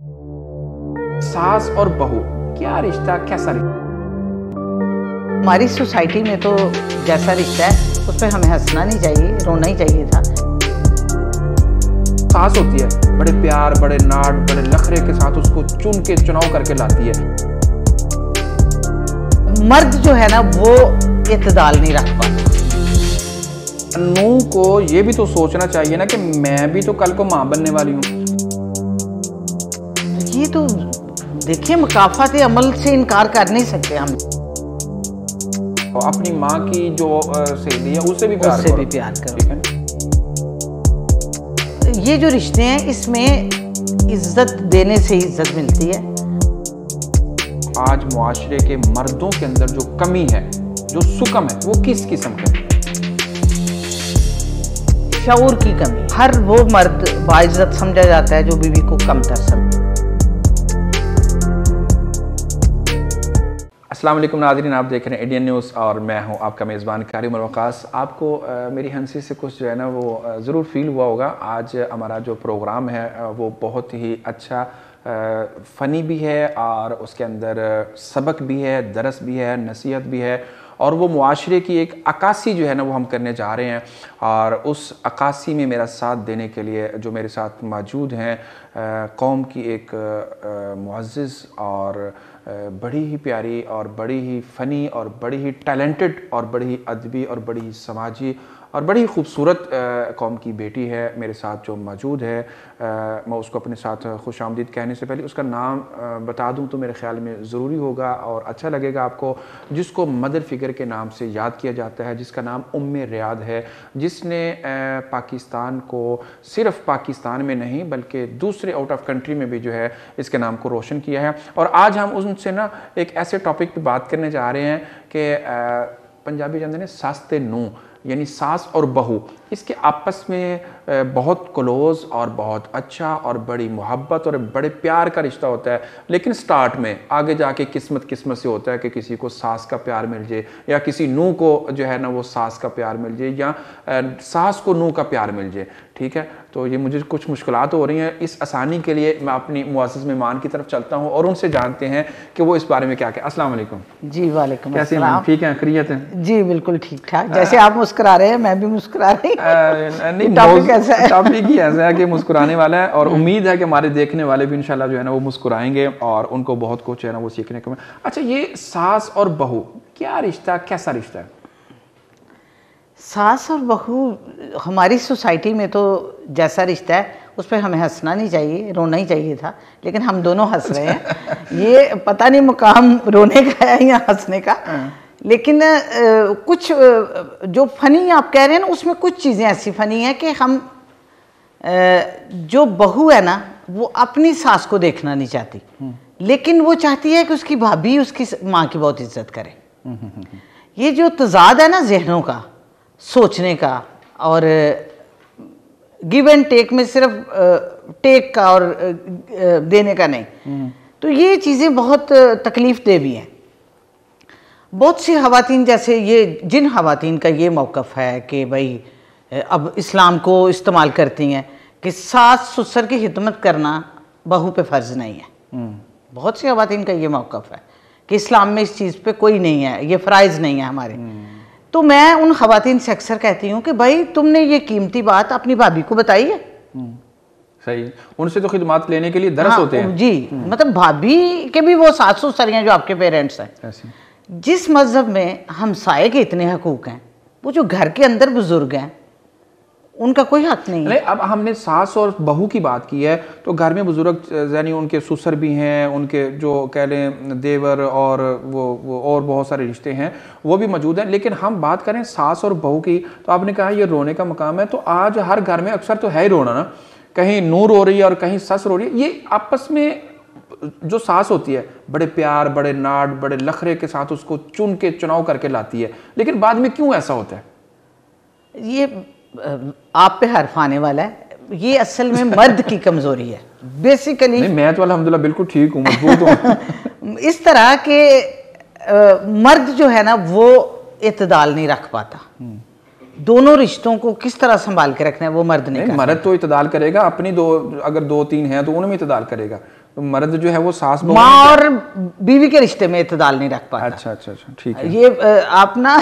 सास और बहू, क्या रिश्ता, कैसा रिश्ता? हमारी सोसाइटी में तो जैसा रिश्ता है उस पर हमें हंसना नहीं चाहिए, रोना ही चाहिए था। सास होती है बड़े प्यार, बड़े नाट, बड़े नखरे के साथ उसको चुन के चुनाव करके लाती है। मर्द जो है ना वो इत्तेदाल नहीं रख पाता। नूह को ये भी तो सोचना चाहिए ना कि मैं भी तो कल को माँ बनने वाली हूँ। ये तो देखिए, मकाफात अमल से इनकार कर नहीं सकते हम। अपनी माँ की जो सहेली है उससे भी प्यार करो। ठीक है। ये जो रिश्ते हैं इसमें इज्जत देने से इज्जत मिलती है। आज मुआशरे के मर्दों के अंदर जो कमी है, जो सुकम है, वो किस किस्म का है? शऊर की कमी। हर वो मर्द बाइज्जत समझा जाता है जो बीवी को कमतर समझे। अस्सलाम वालेकुम नाज़रीन, आप देख रहे हैं इंडियन न्यूज़ और मैं हूं आपका मेज़बान कारी उमर वक़ास। आपको मेरी हंसी से कुछ जो है ना वो ज़रूर फील हुआ होगा। आज हमारा जो प्रोग्राम है वो बहुत ही अच्छा फ़नी भी है और उसके अंदर सबक भी है, दरस भी है, नसीहत भी है और वो मुआशरे की एक अक्कासी जो है ना वो हम करने जा रहे हैं। और उस अक्कासी में मेरा साथ देने के लिए जो मेरे साथ मौजूद हैं, कौम की एक मुअज़्ज़िज़ और बड़ी ही प्यारी और बड़ी ही फ़नी और बड़ी ही टैलेंटेड और बड़ी ही अदबी और बड़ी ही समाजी और बड़ी ही खूबसूरत कौम की बेटी है मेरे साथ जो मौजूद है। मैं उसको अपने साथ खुश आमदीद कहने से पहले उसका नाम बता दूं तो मेरे ख़्याल में ज़रूरी होगा और अच्छा लगेगा आपको। जिसको मदर फ़िगर के नाम से याद किया जाता है, जिसका नाम उम्मे रियाद है, जिसने पाकिस्तान को सिर्फ़ पाकिस्तान में नहीं बल्कि दूसरे आउट ऑफ कंट्री में भी जो है इसके नाम को रोशन किया है। और आज हम उनसे ना एक ऐसे टॉपिक पर बात करने जा रहे हैं कि पंजाबी जानते हैं सास्ते नूह, यानी सास और बहू, इसके आपस में बहुत क्लोज़ और बहुत अच्छा और बड़ी मोहब्बत और बड़े प्यार का रिश्ता होता है। लेकिन स्टार्ट में आगे जाके किस्मत से होता है कि किसी को सास का प्यार मिल जाए या किसी नूह को जो है ना वो सास का प्यार मिल जाए या सास को नूह का प्यार मिल जाए। ठीक है, तो ये मुझे कुछ मुश्किलात हो रही हैं। इस आसानी के लिए मैं अपनी मुअज़्ज़िज़ मेहमान की तरफ चलता हूँ और उनसे जानते हैं कि वो इस बारे में क्या कहते हैं। अस्सलाम वालेकुम। जी वालेकुम कैसे हैं? ठीक हैं, खैरियत हैं? जी बिल्कुल ठीक ठाक। जैसे आप मुस्कुरा रहे हैं मैं भी मुस्कुरा रही हूँ। टॉपिक ऐसा है, टॉपिक ही ऐसा है कि मुस्कुराने वाला है और उम्मीद है कि हमारे देखने वाले भी इंशाल्लाह जो है ना वो मुस्कुराएंगे और उनको बहुत कुछ है ना वो सीखने को। अच्छा, ये सास और बहू, क्या रिश्ता, कैसा रिश्ता है? सास और बहू हमारी सोसाइटी में तो जैसा रिश्ता है उस पर हमें हंसना नहीं चाहिए, रोना ही चाहिए था, लेकिन हम दोनों हंस रहे हैं। ये पता नहीं मुकाम रोने का है या हंसने का, लेकिन कुछ जो फ़नी आप कह रहे हैं ना उसमें कुछ चीज़ें ऐसी फ़नी हैं कि हम जो बहू है ना वो अपनी सास को देखना नहीं चाहती, लेकिन वो चाहती है कि उसकी भाभी उसकी माँ की बहुत इज्जत करे। ये जो तज़ाद है ना जहनों का, सोचने का और गिव एंड टेक में, सिर्फ टेक का और देने का नहीं, तो ये चीज़ें बहुत तकलीफ़ दे भी हैं। बहुत सी ख़वातीन, जैसे ये जिन ख़वातीन का ये मौक़िफ़ है कि भाई अब इस्लाम को इस्तेमाल करती हैं कि सास ससुर की खिदमत करना बहू पे फ़र्ज़ नहीं है। बहुत सी ख़वातीन का ये मौक़िफ़ है कि इस्लाम में इस चीज़ पे कोई नहीं है, ये फ़राइज़ नहीं है हमारे। तो मैं उन ख़वातीन से अक्सर कहती हूँ कि भाई तुमने ये कीमती बात अपनी भाभी को बताई है। सही, उनसे तो खिदमत लेने के लिए दरस होते हैं। जी, मतलब भाभी के भी वो सास ससुर हैं जो आपके पेरेंट्स हैं। जिस मज़हब में हमसाये के इतने हकूक़ हैं, वो जो घर के अंदर बुजुर्ग हैं उनका कोई हक नहीं है। अब हमने सास और बहू की बात की है तो घर में बुजुर्ग यानी उनके ससुर भी हैं, उनके जो कह लें देवर और वो और बहुत सारे रिश्ते हैं वो भी मौजूद हैं। लेकिन हम बात करें सास और बहू की, तो आपने कहा ये रोने का मकाम है, तो आज हर घर में अक्सर तो है ही रोना ना, कहीं नूह रो रही है और कहीं सस रो रही है। ये आपस में जो सास होती है बड़े प्यार, बड़े नाट, बड़े नखरे के साथ उसको चुन के चुनाव करके लाती है, लेकिन बाद में क्यों ऐसा होता है? ये आप पे हर्फ आने वाला है, ये असल में मर्द की कमजोरी है बेसिकली। नहीं, मैं तो अल्हम्दुलिल्लाह बिल्कुल ठीक हूँ, मजबूत हूँ। इस तरह के मर्द जो है ना वो इत्तेदाल नहीं रख पाता। दोनों रिश्तों को किस तरह संभाल के रखना है वो मर्द ने। मर्द तो इत्तेदाल करेगा, अपनी दो अगर 2-3 हैं तो उनमें इत्तेदाल करेगा। तो मर्द जो है वो सास माँ और बीवी के रिश्ते में इत्तेदाल नहीं रख पाता। अच्छा अच्छा अच्छा, ठीक है। ये आप ना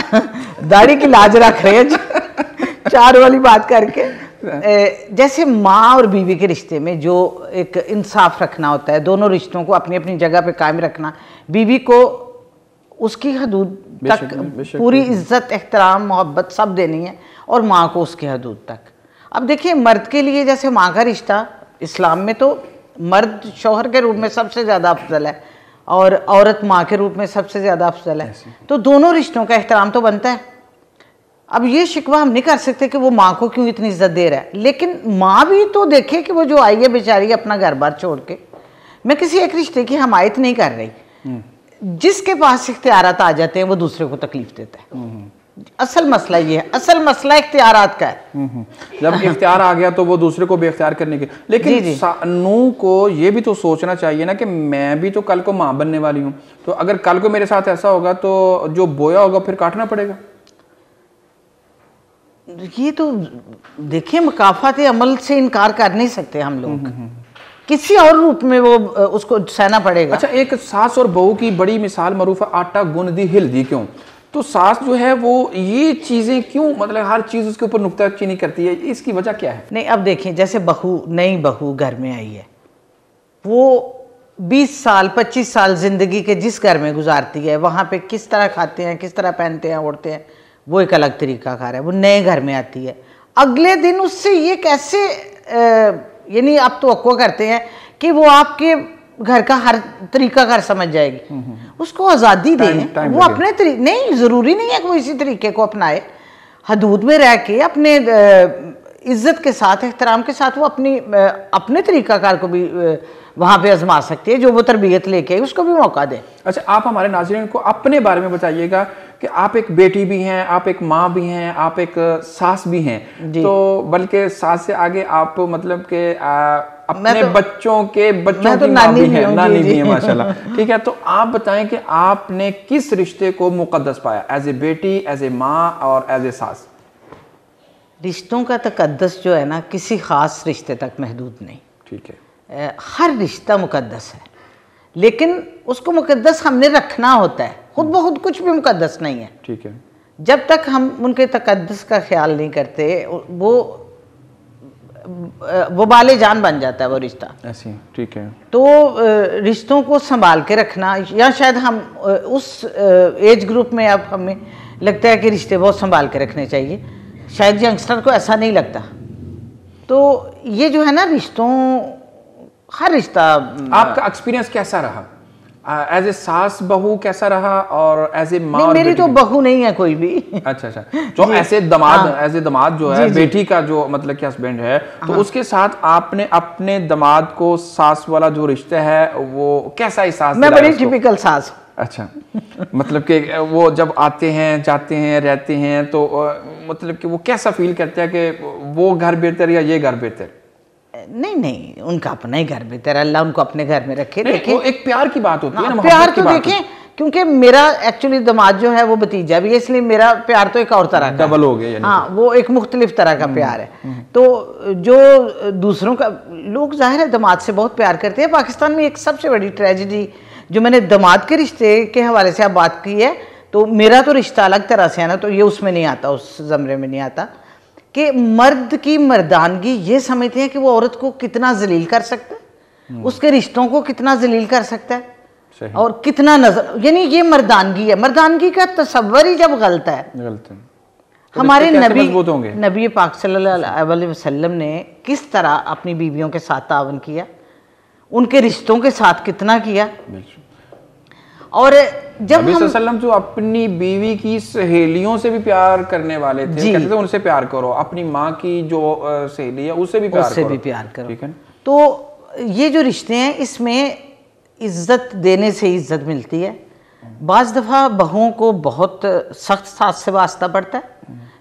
दाढ़ी की लाज रख रहे हैं चार वाली बात करके। जैसे माँ और बीवी के रिश्ते में जो एक इंसाफ रखना होता है, दोनों रिश्तों को अपनी अपनी जगह पे कायम रखना, बीवी को उसकी हदूद तक पूरी इज्जत, एहतराम, मोहब्बत सब देनी है, और माँ को उसकी हदूद तक। अब देखिए मर्द के लिए जैसे माँ का रिश्ता इस्लाम में तो मर्द शौहर के रूप में सबसे ज़्यादा अफजल है और औरत माँ के रूप में सबसे ज़्यादा अफजल है, तो दोनों रिश्तों का एहतराम तो बनता है। अब ये शिकवा हम नहीं कर सकते कि वो माँ को क्यों इतनी इज्जत दे रहा है, लेकिन माँ भी तो देखे कि वो जो आई है बेचारी अपना घर बार छोड़ के। मैं किसी एक रिश्ते की हमायत नहीं कर रही, जिसके पास इख्तियारात आ जाते हैं वो दूसरे को तकलीफ देता है। असल मसला ये है, असल मसला इख्तियारात का है। जब इख्तियार आ गया तो वो दूसरे को बेख्तियार करने के, लेकिन नूह को ये भी तो सोचना चाहिए ना कि मैं भी तो कल को माँ बनने वाली हूँ, तो अगर कल को मेरे साथ ऐसा होगा तो जो बोया होगा फिर काटना पड़ेगा। ये तो देखिए मकाफात अमल से इनकार कर नहीं सकते हम लोग, किसी और रूप में वो उसको सहना पड़ेगा। अच्छा, एक सास और बहू की बड़ी मिसाल मरूफ है, आटा गुन दी हिल दी क्यों। तो सास जो है वो ये चीजें क्यों, मतलब हर चीज उसके ऊपर नुक्ताचीनी करती है, इसकी वजह क्या है। नहीं अब देखिए जैसे बहू, नई बहू घर में आई है, वो 20 साल 25 साल जिंदगी के जिस घर में गुजारती है, वहाँ पे किस तरह खाते हैं, किस तरह पहनते हैं, ओढ़ते हैं, वो एक अलग तरीका कार है। वो नए घर में आती है, अगले दिन उससे ये कैसे यानी आप तो करते हैं कि वो आपके घर का हर तरीका कार समझ जाएगी। उसको आज़ादी दें, वो अपने तरीके, नहीं ज़रूरी नहीं है कि वो इसी तरीके को अपनाए, हदूद में रह के अपने इज्जत के साथ, एहतराम के साथ वो अपने तरीकाकार को भी वहाँ पे आजमा सकती है, जो वो तरबियत लेके आई उसको भी मौका दें। अच्छा, आप हमारे नाज़रीन को अपने बारे में बताइएगा कि आप एक बेटी भी हैं, आप एक माँ भी हैं, आप एक सास भी हैं, तो बल्कि सास से आगे आप मतलब के अपने बच्चों के बच्चों की माँ भी हैं, नानी भी हैं माशाल्लाह। ठीक है, तो आप बताएं कि आपने किस रिश्ते को मुकद्दस पाया, एज ए बेटी, एज ए माँ और एज ए सास। रिश्तों का तकद्दस जो है ना किसी ख़ास रिश्ते तक महदूद नहीं। ठीक है, हर रिश्ता मुकद्दस है, लेकिन उसको मुकद्दस हमने रखना होता है, खुद ब खुद कुछ भी मुकद्दस नहीं है। ठीक है, जब तक हम उनके तकद्दस का ख्याल नहीं करते वो बाले जान बन जाता है वो रिश्ता ऐसी। ठीक है, तो रिश्तों को संभाल के रखना, या शायद हम उस एज ग्रुप में अब हमें लगता है कि रिश्ते बहुत संभाल के रखने चाहिए, शायद यंगस्टर को ऐसा नहीं लगता। तो ये जो है ना रिश्तों, हर रिश्ता। आपका एक्सपीरियंस कैसा रहा, एज ए सास बहू कैसा रहा और एज ए माँ? मेरी तो बहू नहीं है कोई भी। अच्छा अच्छा, जो ऐसे दमाद, एज ए दमाद जो है बेटी का जो मतलब कि हस्बैंड है, तो उसके साथ आपने अपने दमाद को सास वाला जो रिश्ता है वो कैसा एहसास? मैं बड़ी टिपिकल सास। अच्छा, मतलब कि वो जब आते हैं, जाते हैं, रहते हैं, तो मतलब कि वो कैसा फील करते हैं कि वो घर बेहतर या ये घर बेहतर? नहीं, उनका अपना ही घर बेहतर, अल्लाह उनको अपने घर में रखे। देखिए वो एक प्यार की बात होती है ना, प्यार तो देखें, क्योंकि मेरा एक्चुअली दामाद जो है वो भतीजा भी है, इसलिए मेरा प्यार तो एक और तरह का डबल हो गया। हाँ, वो एक मुख्तलिफ तरह का प्यार है। तो जो दूसरों का लोग जाहिर है दामाद से बहुत प्यार करते हैं। पाकिस्तान में एक सबसे बड़ी ट्रेजिडी जो मैंने दामाद के रिश्ते के हवाले से आप बात की है, तो मेरा तो रिश्ता अलग तरह से है ना, तो ये उसमें नहीं आता, उस ज़मरे में नहीं आता कि मर्द की मर्दानगी ये समझते हैं कि वो औरत को कितना जलील कर सकता है, उसके रिश्तों को कितना जलील कर सकता है और कितना नजर, यानी ये मर्दानगी है। मर्दानगी का तस्वर ही जब गलत है, तो हमारे नबी पाक सल्लल्लाहु अलैहि वसल्लम ने किस तरह अपनी बीवियों के साथ तावन किया, उनके रिश्तों के साथ कितना किया। और जब नबी सल्लल्लाहु जो अपनी बीवी की सहेलियों से भी प्यार करने वाले थे, कहते थे उनसे प्यार करो, अपनी माँ की जो सहेली है उससे भी प्यार करो। ठीक है, तो ये जो रिश्ते हैं इसमें इज्जत देने से इज्जत मिलती है। बाज़ दफ़ा बहुओं को बहुत सख्त सास से वास्ता पड़ता है,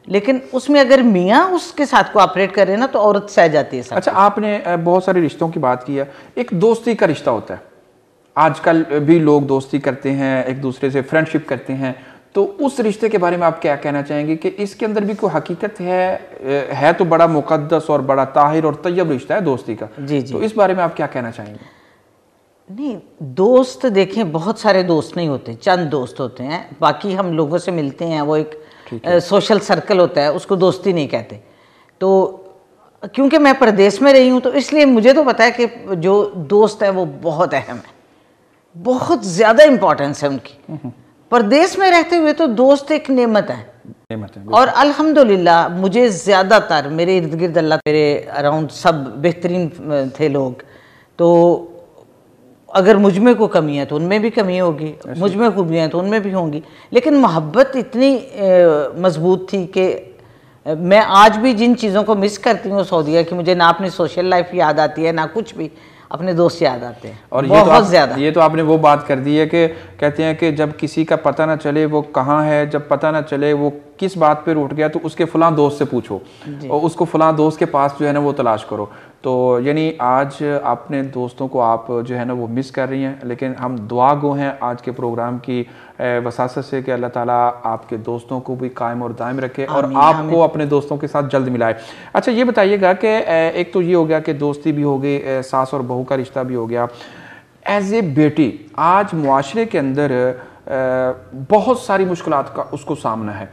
लेकिन उसमें अगर मियाँ उसके साथ कोऑपरेट करे ना तो औरत सह जाती है। अच्छा, आपने बहुत सारे रिश्तों की बात की है, एक दोस्ती का रिश्ता होता है, आजकल भी लोग दोस्ती करते हैं, एक दूसरे से फ्रेंडशिप करते हैं, तो उस रिश्ते के बारे में आप क्या कहना चाहेंगे कि इसके अंदर भी कोई हकीकत है तो बड़ा मुकद्दस और बड़ा ताहिर और तैयब रिश्ता है दोस्ती का। जी जी। तो इस बारे में आप क्या कहना चाहेंगे? नहीं, दोस्त देखें, बहुत सारे दोस्त नहीं होते, चंद दोस्त होते हैं। बाकी हम लोगों से मिलते हैं, वो एक सोशल सर्कल होता है, उसको दोस्ती नहीं कहते। तो क्योंकि मैं प्रदेश में रही हूँ तो इसलिए मुझे तो पता है कि जो दोस्त है वो बहुत अहम है, बहुत ज़्यादा इम्पोर्टेंस है उनकी। प्रदेश में रहते हुए तो दोस्त एक नेमत है। और अल्हम्दुलिल्लाह मुझे ज़्यादातर मेरे इर्द गिर्द अल्लाह मेरे अराउंड सब बेहतरीन थे लोग। तो अगर मुझ में कोई कमी है तो उनमें भी कमी होगी, मुझ में खूबियाँ हैं तो उनमें भी होंगी, लेकिन मोहब्बत इतनी मजबूत थी कि मैं आज भी जिन चीज़ों को मिस करती हूँ सऊदीया की, मुझे ना अपनी सोशल लाइफ याद आती है ना कुछ भी, अपने दोस्त याद आते हैं। और बहुत ज़्यादा ये तो आपने वो बात कर दी है कि कहते हैं कि जब किसी का पता ना चले वो कहाँ है, जब पता ना चले वो किस बात पे रूठ गया, तो उसके फलां दोस्त से पूछो और उसको फलां दोस्त के पास जो है ना वो तलाश करो। तो यानी आज अपने दोस्तों को आप जो है ना वो मिस कर रही हैं, लेकिन हम दुआ गो हैं आज के प्रोग्राम की वसासत से कि अल्लाह ताला आपके दोस्तों को भी कायम और दायम रखे और आपको अपने दोस्तों के साथ जल्द मिलाए। अच्छा, ये बताइएगा कि एक तो ये हो गया कि दोस्ती भी हो गई, सास और बहू का रिश्ता भी हो गया। एज ए बेटी आज मुआशरे के अंदर बहुत सारी मुश्किलात का उसको सामना है,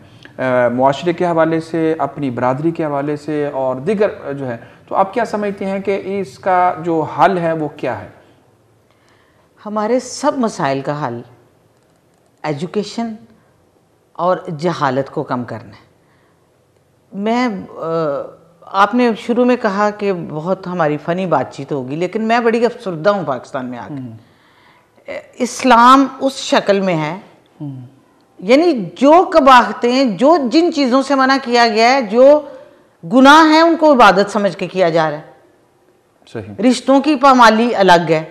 मुआशरे के हवाले से, अपनी बरादरी के हवाले से और दीगर जो है। तो आप क्या समझते हैं कि इसका जो हल है वो क्या है? हमारे सब मसाइल का हल एजुकेशन और जहालत को कम करना है। आपने शुरू में कहा कि बहुत हमारी फ़नी बातचीत होगी, लेकिन मैं बड़ी अफसरदा हूँ पाकिस्तान में आकर। इस्लाम उस शक्ल में है, यानी जो कबाहतें, जो जिन चीज़ों से मना किया गया है, जो गुनाह है, उनको इबादत समझ के किया जा रहा है। सही। रिश्तों की पामाली अलग है,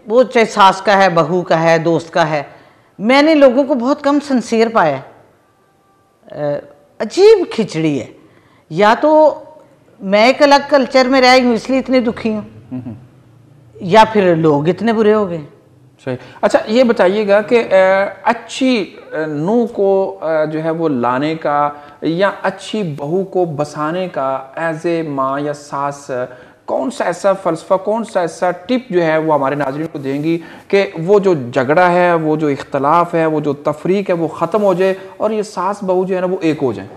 वो चाहे सास का है, बहू का है, दोस्त का है। मैंने लोगों को बहुत कम सिंसियर पाया। अजीब खिचड़ी है, या तो मैं एक अलग कल्चर में रह गई इसलिए इतनी दुखी हूँ, या फिर लोग इतने बुरे हो गए। सही। अच्छा, ये बताइएगा कि अच्छी नूह को जो है वो लाने का या अच्छी बहू को बसाने का एज ए माँ या सास कौन सा ऐसा फ़लसफ़ा, कौन सा ऐसा टिप जो है वो हमारे नाज़रीन को देंगी कि वो जो झगड़ा है, वो जो इख्तलाफ है, वो जो तफरीक है वो ख़त्म हो जाए और ये सास बहू जो है ना वो एक हो जाए?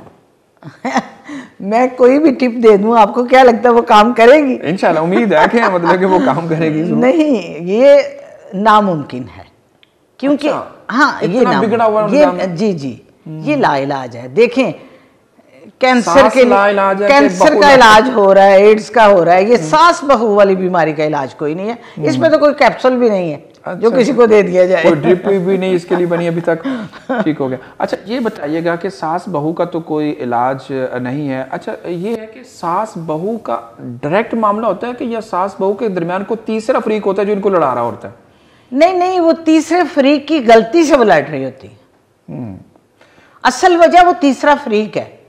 मैं कोई भी टिप दे दूं, आपको क्या लगता है वो काम करेगी? इंशाल्लाह, उम्मीद है कि मतलब कि वो काम करेगी। नहीं, ये नामुमकिन है, क्योंकि हाँ ये बिगड़ा हुआ ये जी ये लाइलाज है। देखें, कैंसर का इलाज हो रहा है, एड्स का हो रहा है, ये सास बहू वाली बीमारी का इलाज कोई नहीं है। इसमें तो कोई कैप्सूल भी नहीं है जो किसी को दे दिया जाए, कोई ड्रिप भी नहीं इसके लिए बनी अभी तक, ठीक हो गया। अच्छा, ये बताइएगा कि सास बहू का तो कोई इलाज नहीं है। अच्छा, ये है कि सास बहू का डायरेक्ट मामला होता है कि या सास बहू के दरमियान को तीसरा फरीक होता है जो इनको लड़ा रहा होता है? नहीं, वो तीसरे फरीक की गलती से वो लड़ रही होती है। असल वजह वो तीसरा फरीक है।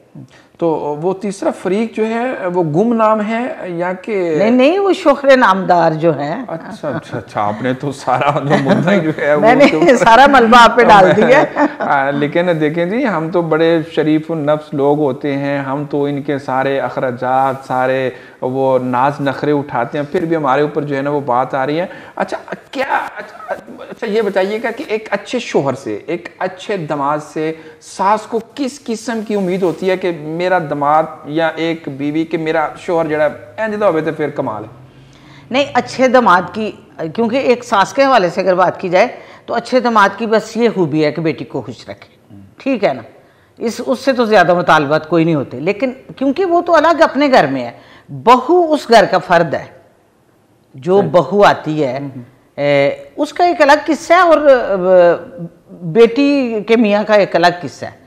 तो वो तीसरा फरीक जो है वो गुमनाम है या कि नहीं, वो शोहरे नामदार जो है। अच्छा, आपने तो सारा जो मुद्दा जो है मैंने सारा मलबा आप पे डाल दिया। लेकिन देखें जी, हम तो बड़े शरीफ नफ्स लोग होते हैं, हम तो इनके सारे अखराजात, सारे वो नाज नखरे उठाते हैं, फिर भी हमारे ऊपर जो है ना वो बात आ रही है। अच्छा, ये बताइएगा कि एक अच्छे शोहर से, एक अच्छे दमाद से सास को किस किस्म की उम्मीद होती है कि मेरा दमाद या एक बीवी के मेरा शोहर जड़ा इंज होवे तो फिर कमाल है? नहीं, अच्छे दमाद की, क्योंकि एक सास के हवाले से अगर बात की जाए तो अच्छे दमाद की बस ये खूबी है कि बेटी को खुश रखे, ठीक है ना, उससे तो ज़्यादा मुतालबात कोई नहीं होते। लेकिन क्योंकि वो तो अलग अपने घर में है, बहू उस घर का फ़र्द है। जो बहू आती है उसका एक अलग किस्सा है और बेटी के मियाँ का एक अलग किस्सा है,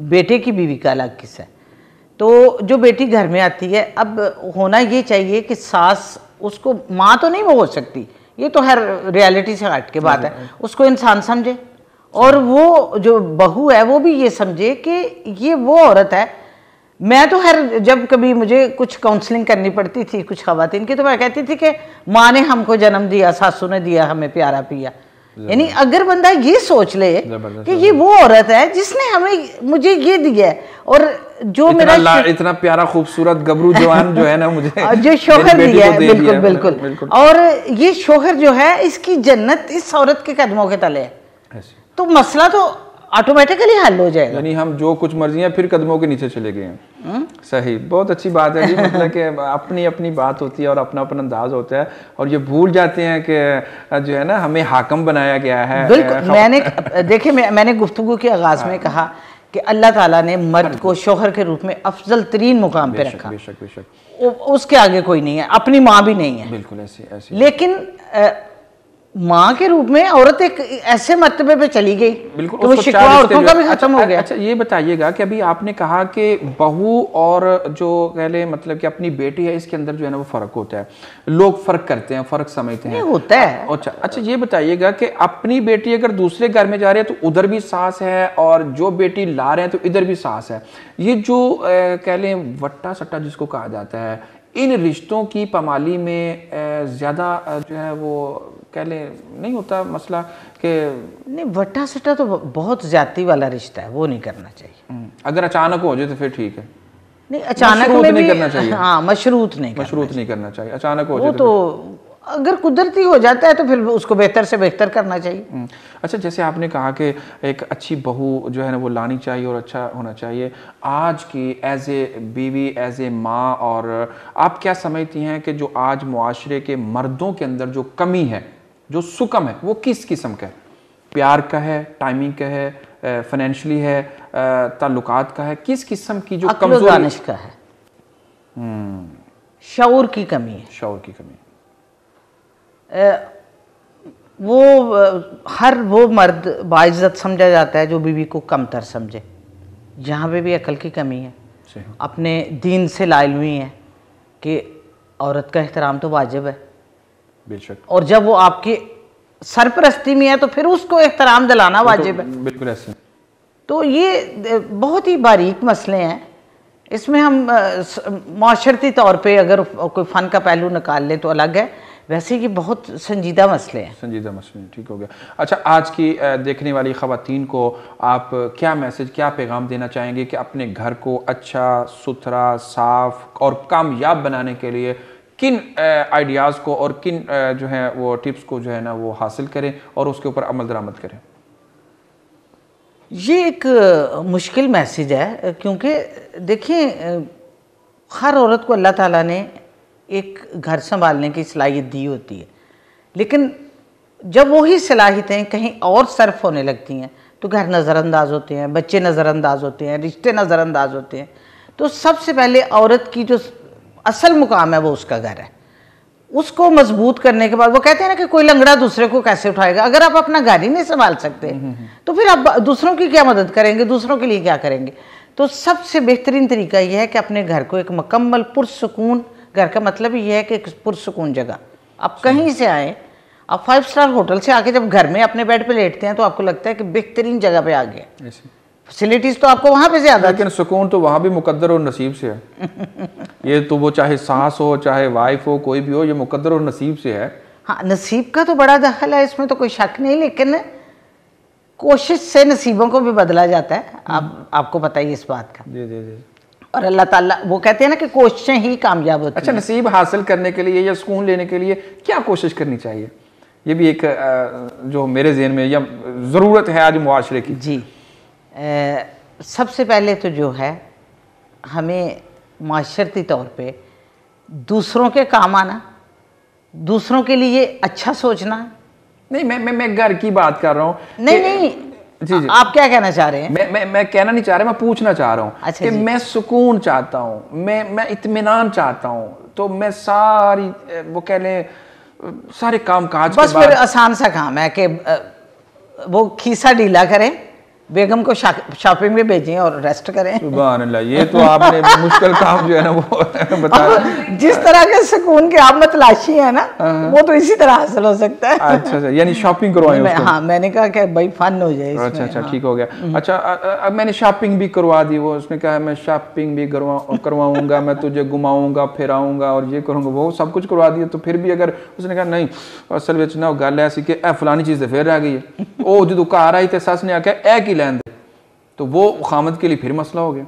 बेटे की बीवी का अलग किस्सा है। तो जो बेटी घर में आती है, अब होना ये चाहिए कि सास उसको, माँ तो नहीं वो हो सकती, ये तो हर रियलिटी से हट के बात है, उसको इंसान समझे, और वो जो बहू है वो भी ये समझे कि ये वो औरत है। मैं तो जब कभी मुझे कुछ काउंसलिंग करनी पड़ती थी कुछ खवातीन की, तो मैं कहती थी कि माँ ने हमको जन्म दिया, सासू ने दिया हमें प्यारा पिया, यानी अगर बंदा ये सोच ले कि ये वो औरत है जिसने हमें मुझे ये दिया है, और जो मेरा इतना प्यारा खूबसूरत गबरू जवान जो है ना मुझे जो शोहर दिया है, बिल्कुल बिल्कुल, और ये शोहर जो है इसकी जन्नत इस औरत के कदमों के तले है, तो मसला तो ऑटोमेटिकली हल हो जाएगा। यानी हम जो कुछ मर्जी है फिर कदमों के नीचे चले गए हैं। सही, बहुत अच्छी बात है जी। मतलब कि अपनी अपनी बात होती है और अपना अपना अंदाज होता है, और ये भूल जाते हैं कि जो है ना हमें हाकम बनाया गया है। बिल्कुल, मैंने देखिए मैंने गुफ्तगू के आगाज में कहा कि अल्लाह ताला ने मर्द को शोहर के रूप में अफजल तरीन मुकाम पे रखा। बेशक बेशक, उसके आगे कोई नहीं है, अपनी माँ भी नहीं है। बिल्कुल ऐसी। लेकिन माँ के रूप में औरत एक ऐसे मर्तबे पे चली गई, बिल्कुल, तो शिकवा औरतों का भी खत्म हो गया। अच्छा ये बताइएगा कि अभी आपने कहा कि बहू और जो कह ले मतलब कि अपनी बेटी है, इसके अंदर जो है ना वो फर्क होता है, लोग फर्क करते हैं, फर्क समझते हैं, होता है। अच्छा ये बताइएगा कि अपनी बेटी अगर दूसरे घर में जा रही है तो उधर भी सास है, और जो बेटी ला रहे हैं तो इधर भी सास है। ये जो कह लें वट्टा सट्टा जिसको कहा जाता है, इन रिश्तों की पामाली में ज़्यादा जो है वो कह ले नहीं होता मसला कि नहीं, वट्टा सट्टा तो बहुत ज्यादती वाला रिश्ता है, वो नहीं करना चाहिए। अगर अचानक हो जाए तो फिर ठीक है, नहीं अचानक में नहीं करना चाहिए। हाँ, मशरूत नहीं करना चाहिए। अचानक हो जाए तो अगर कुदरती हो जाता है तो फिर उसको बेहतर से बेहतर करना चाहिए। अच्छा, जैसे आपने कहा कि एक अच्छी बहू जो है ना वो लानी चाहिए और अच्छा होना चाहिए, आज की एज ए बीवी, एज ए माँ, और आप क्या समझती हैं कि जो आज मुआशरे के मर्दों के अंदर जो कमी है, जो सुकम है, वो किस किस्म का है? प्यार का है, टाइमिंग का है, फाइनेंशियली है, ताल्लुकात का है, किस किस्म की जो कमजोरी का है? शऊर की कमी है। शऊर की कमी। वो हर वो मर्द बाइज्जत समझा जाता है जो बीवी को कमतर समझे। यहाँ पे भी अकल की कमी है, अपने दीन से लाइल हुई है कि औरत का एहतराम तो वाजिब है, बेशक, और जब वो आपकी सरपरस्ती में है तो फिर उसको एहतराम दिलाना वाजिब है। बिल्कुल ऐसे। तो ये बहुत ही बारीक मसले हैं, इसमें हम माशरती तौर पे अगर कोई फ़न का पहलू निकाल लें तो अलग है, वैसे ये बहुत संजीदा मसले हैं। संजीदा मसले, ठीक हो गया। अच्छा, आज की देखने वाली ख़वातीन को आप क्या मैसेज, क्या पैगाम देना चाहेंगे कि अपने घर को अच्छा, सुथरा, साफ और कामयाब बनाने के लिए किन आइडियाज़ को और किन जो है वो टिप्स को जो है ना वो हासिल करें और उसके ऊपर अमल दरामद करें? ये एक मुश्किल मैसेज है, क्योंकि देखिए हर औरत को अल्लाह ताला ने एक घर संभालने की सलाहियत दी होती है, लेकिन जब वही सलाहियतें कहीं और सर्फ होने लगती हैं तो घर नज़रअंदाज होते हैं, बच्चे नज़रअंदाज होते हैं, रिश्ते नज़रअंदाज होते हैं। तो सबसे पहले औरत की जो असल मुकाम है वो उसका घर है। उसको मजबूत करने के बाद, वो कहते हैं ना कि कोई लंगड़ा दूसरे को कैसे उठाएगा, अगर आप अपना घर ही नहीं संभाल सकते तो फिर आप दूसरों की क्या मदद करेंगे, दूसरों के लिए क्या करेंगे? तो सबसे बेहतरीन तरीका यह है कि अपने घर को एक मुकम्मल पुरसुकून, घर का मतलब ये है कि एक पुरसुकून जगह, आप कहीं से आए, आप 5 स्टार होटल से आके जब घर में अपने बेड पे लेटते हैं तो आपको लगता है कि बेहतरीन जगह पे आ गए। फैसिलिटीज तो आपको वहां पे ज्यादा, लेकिन सुकून तो वहां भी मुकद्दर और नसीब से है। ये तो वो चाहे सास हो, चाहे वाइफ हो, कोई भी हो, ये मुकद्दर और नसीब से है। हाँ, नसीब का तो बड़ा दखल है, इसमें तो कोई शक नहीं, लेकिन कोशिश से नसीबों को भी बदला जाता है। आपको पता ही इस बात का। जी। और अल्लाह ताला वो कहते हैं ना कि कोशिशें ही कामयाब होती हैं। अच्छा, नसीब हासिल करने के लिए या सुकून लेने के लिए क्या कोशिश करनी चाहिए? ये भी एक जो मेरे ज़हन में या ज़रूरत है आज मुआशरे की। जी, सबसे पहले तो जो है हमें माशरती तौर पे दूसरों के काम आना, दूसरों के लिए अच्छा सोचना। नहीं, मैं घर की बात कर रहा हूँ। नहीं, जी। आप क्या कहना चाह रहे हैं? मैं कहना नहीं चाह रहा, मैं पूछना चाह रहा हूँ। अच्छा, कि मैं सुकून चाहता हूँ, मैं इत्मीनान चाहता हूँ, तो मैं सारी वो कह लें सारे काम काज बस फिर आसान सा काम है कि वो खीसा ढीला करें बेगम को शॉपिंग में भेजें और रेस्ट करें। सुभान अल्लाह, ये तो आपने मुश्किल काम जो है ना वो बता। जिस तरह के सुकून के आप में तलाशी है ना, वो तो इसी तरह हासिल हो सकता है। अच्छा अच्छा, यानी शॉपिंग करवाएं उसको। हाँ, मैंने कहा कि भाई फन हो जाए इसमें। अच्छा अच्छा, ठीक हो गया। अच्छा, अब मैंने शॉपिंग भी करवा दी, वो उसने कहा मैं शॉपिंग भी करवाऊंगा, मैं तुझे घुमाऊंगा फिराऊंगा और ये करूंगा, वो सब कुछ करवा दिया, तो फिर भी अगर उसने कहा नहीं असल में ना गल ऐसी कि फलानी चीज़ फिर रह गई है, वो जो घर आई थे सस ने आख्या की लैन दे, तो वो खामद के लिए फिर मसला हो गया।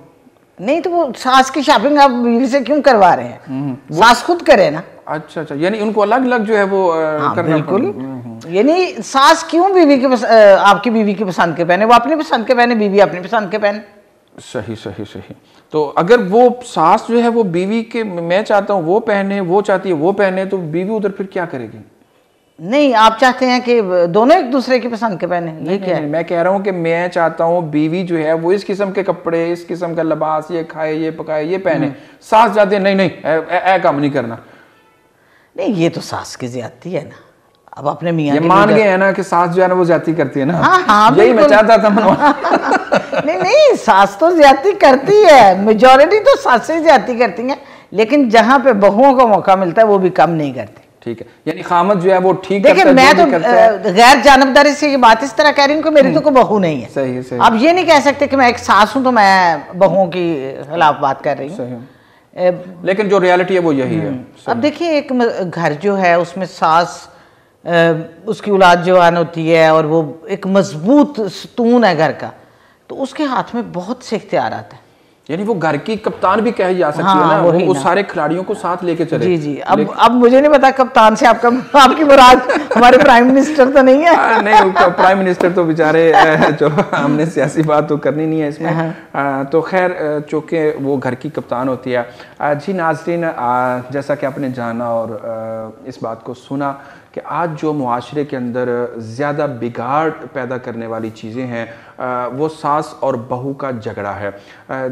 नहीं तो वो सास की शॉपिंग आप बीवी से क्यों करवा रहे हैं? सास खुद करे ना। अच्छा अच्छा, यानी उनको अलग अलग जो है वो करना। बिल्कुल, यानी सास क्यों बीवी के आपकी बीवी की पसंद के पहने, वो अपनी पसंद के पहने, बीवी अपनी पसंद के पहने। सही सही सही। तो अगर वो सास जो है वो बीवी के, मैं चाहता हूँ वो पहने, वो चाहती है वो पहने, तो बीवी उधर फिर क्या करेगी? नहीं, आप चाहते हैं कि दोनों एक दूसरे की पसंद के पहने, ये क्या है? मैं कह रहा हूँ कि मैं चाहता हूँ बीवी जो है वो इस किस्म के कपड़े, इस किस्म का लिबास, ये खाए ये पकाए ये पहने, सास जाते नहीं नहीं ऐ काम नहीं करना। नहीं, ये तो सास की ज्यादती है ना। अब अपने मियाँ ये मान गए हैं ना कि सास जो है ना वो ज्यादती करती है ना। हाँ हाँ, यही मैं चाहता था। नहीं नहीं, सास तो ज्यादती करती है, मेजॉरिटी तो सासें ज्यादती करती हैं, लेकिन जहाँ पे बहुओं को मौका मिलता है वो भी कम नहीं करती। ठीक है, यानी खामद जो है वो ठीक देखिए, मैं तो है। गैर जानबदारी से ये बात इस तरह कह रही हूँ कि मेरी तो कोई बहू नहीं है। सही सही। अब ये नहीं कह सकते कि मैं एक सास हूँ तो मैं बहुओं की खिलाफ बात कर रही हूँ, लेकिन जो रियलिटी है वो यही है। अब देखिए, एक घर जो है उसमें सास उसकी औलाद जवान होती है और वो एक मजबूत सतून है घर का, तो उसके हाथ में बहुत से इख्तियार आता है। यानी वो घर की कप्तान भी कही जा सकती है ना, वो सारे खिलाड़ियों को साथ लेके चले। जी जी। अब मुझे नहीं पता कप्तान से आपकी मुराद हमारे प्राइम मिनिस्टर तो नहीं है? नहीं, प्राइम मिनिस्टर तो बेचारे चलो हमने सियासी बात तो करनी नहीं है इसमें। तो खैर चूँकि वो घर की कप्तान होती है। जी नाज़रीन, जैसा कि आपने जाना और इस बात को सुना कि आज जो मुआशरे के अंदर ज़्यादा बिगाड़ पैदा करने वाली चीज़ें हैं वो सास और बहू का झगड़ा है।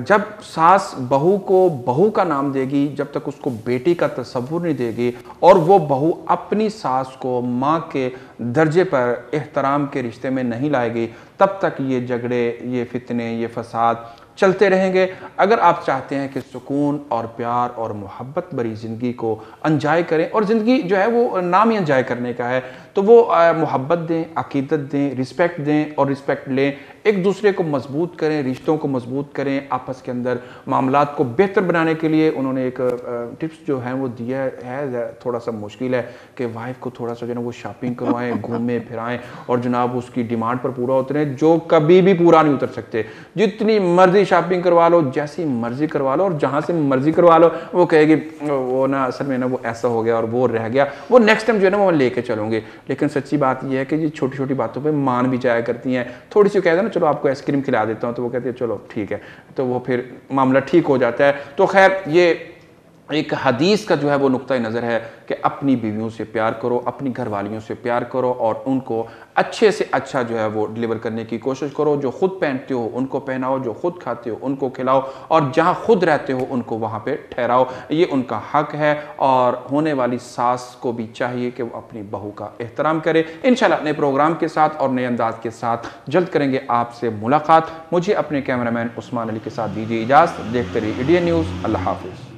जब सास बहू को बहू का नाम देगी, जब तक उसको बेटी का तसव्वुर नहीं देगी और वो बहू अपनी सास को माँ के दर्जे पर एहतराम के रिश्ते में नहीं लाएगी, तब तक ये झगड़े, ये फितने, ये फसाद चलते रहेंगे। अगर आप चाहते हैं कि सुकून और प्यार और मोहब्बत भरी ज़िंदगी को एंजॉय करें, और ज़िंदगी जो है वो नाम ही एंजॉय करने का है, तो वो मोहब्बत दें, अकीदत दें, रिस्पेक्ट दें और रिस्पेक्ट लें, एक दूसरे को मजबूत करें, रिश्तों को मजबूत करें, आपस के अंदर मामलात को बेहतर बनाने के लिए उन्होंने एक टिप्स जो हैं वो दिया है। थोड़ा सा मुश्किल है कि वाइफ को थोड़ा सा जो है वो शॉपिंग करवाएं, घूमें फिराएं और जनाब उसकी डिमांड पर पूरा उतरें, जो कभी भी पूरा नहीं उतर सकते। जितनी मर्जी शॉपिंग करवा लो, जैसी मर्जी करवा लो और जहाँ से मर्जी करवा लो, वो कहेगी वो ना असल में ना वो ऐसा हो गया और वो रह गया, वो नेक्स्ट टाइम जो है ना वो लेके चलूँगी। लेकिन सच्ची बात यह है कि ये छोटी छोटी बातों पे मान भी जाया करती हैं। थोड़ी सी कहते हैं ना चलो आपको आइसक्रीम खिला देता हूँ, तो वो कहती है चलो ठीक है, तो वो फिर मामला ठीक हो जाता है। तो खैर ये एक हदीस का जो है वो नुक्ता नज़र है कि अपनी बीवियों से प्यार करो, अपनी घरवालियों से प्यार करो और उनको अच्छे से अच्छा जो है वो डिलीवर करने की कोशिश करो। जो खुद पहनते हो उनको पहनाओ, जो खुद खाते हो उनको खिलाओ और जहाँ खुद रहते हो उनको वहाँ पे ठहराओ, ये उनका हक है। और होने वाली सास को भी चाहिए कि वो अपनी बहू का एहतराम करे। इंशाल्लाह नए प्रोग्राम के साथ और नए अंदाज के साथ जल्द करेंगे आपसे मुलाकात। मुझे अपने कैमरामैन उस्मान अली के साथ दीजिए इजाज़त। देखते रहिए इंडियन न्यूज़। अल्लाह हाफिज़।